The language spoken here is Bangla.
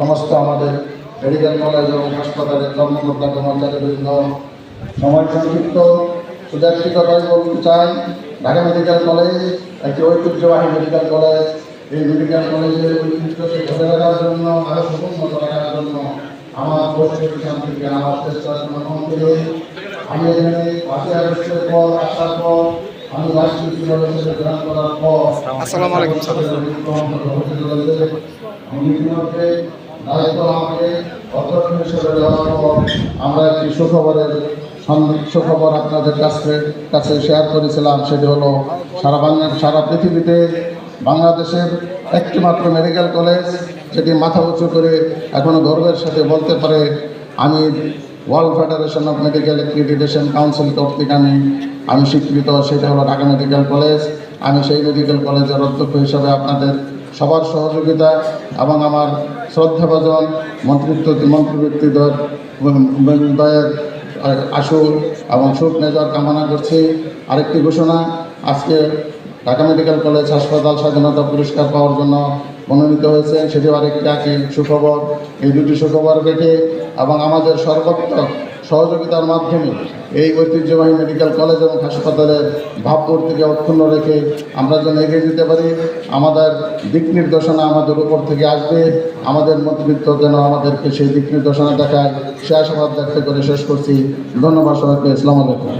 সমস্ত আমাদের মেডিকেল কলেজ এবং হাসপাতালের কর্মকর্তা কর্মচারীবৃন্দ, সময় সংক্ষিপ্ত শুধু একটি কথাই বলতে চাই। ঢাকা মেডিকেল কলেজ একটি ঐতিহ্যবাহী মেডিকেল কলেজ। এই মেডিকেল কলেজের ঐতিহ্যকে ধরে রাখার জন্য, আরও সমুন্নত রাখার জন্য আমার প্রশাসন থেকে আমার চেষ্টা গ্রহণ করে আমি এখানে 5 আগস্টের পর আসার পর আমি রাষ্ট্রীয় গ্রহণ করার পর আসসালামু আলাইকুম স্যার। আমি ইতিমধ্যে দায়িত্ব আমাকে অধ্যক্ষ হিসেবে দেওয়ার পর আমরা একটি সুখবর আপনাদের কাছে শেয়ার করেছিলাম। সেটি হলো সারা পৃথিবীতে বাংলাদেশের একটিমাত্র মেডিকেল কলেজ যেটি মাথা উঁচু করে এখনও গর্বের সাথে বলতে পারে আমি world federation of medical accreditation council কর্তৃক আমি স্বীকৃত, সেটা হলো ঢাকা মেডিকেল কলেজ। আমি সেই মেডিকেল কলেজের অধ্যক্ষ হিসাবে আপনাদের সবার সহযোগিতা এবং আমার শ্রদ্ধাভাজন মন্ত্রীব্যক্তিদের আশু এবং সুখ নেজার কামনা করছি। আরেকটি ঘোষণা, আজকে ঢাকা মেডিকেল কলেজ হাসপাতাল স্বাধীনতা পুরস্কার পাওয়ার জন্য মনোনীত হয়েছে, সেটিও আরেকটি সুখবর। এই দুটি সুখবর রেখে এবং আমাদের সর্বাত্মক সহযোগিতার মাধ্যমে এই ঐতিহ্যবাহী মেডিকেল কলেজ এবং হাসপাতালের ভাবমূর্তিকে অক্ষুণ্ণ রেখে আমরা যেন এগিয়ে যেতে পারি, আমাদের দিক নির্দেশনা আমাদের উপর থেকে আসবে, আমাদের মন্ত্রিত্ব যেন আমাদেরকে সেই দিক নির্দেশনা দেখায়, সে আশাবাদ ব্যক্ত করে শেষ করছি। ধন্যবাদ সবাইকে। আসসালামু আলাইকুম।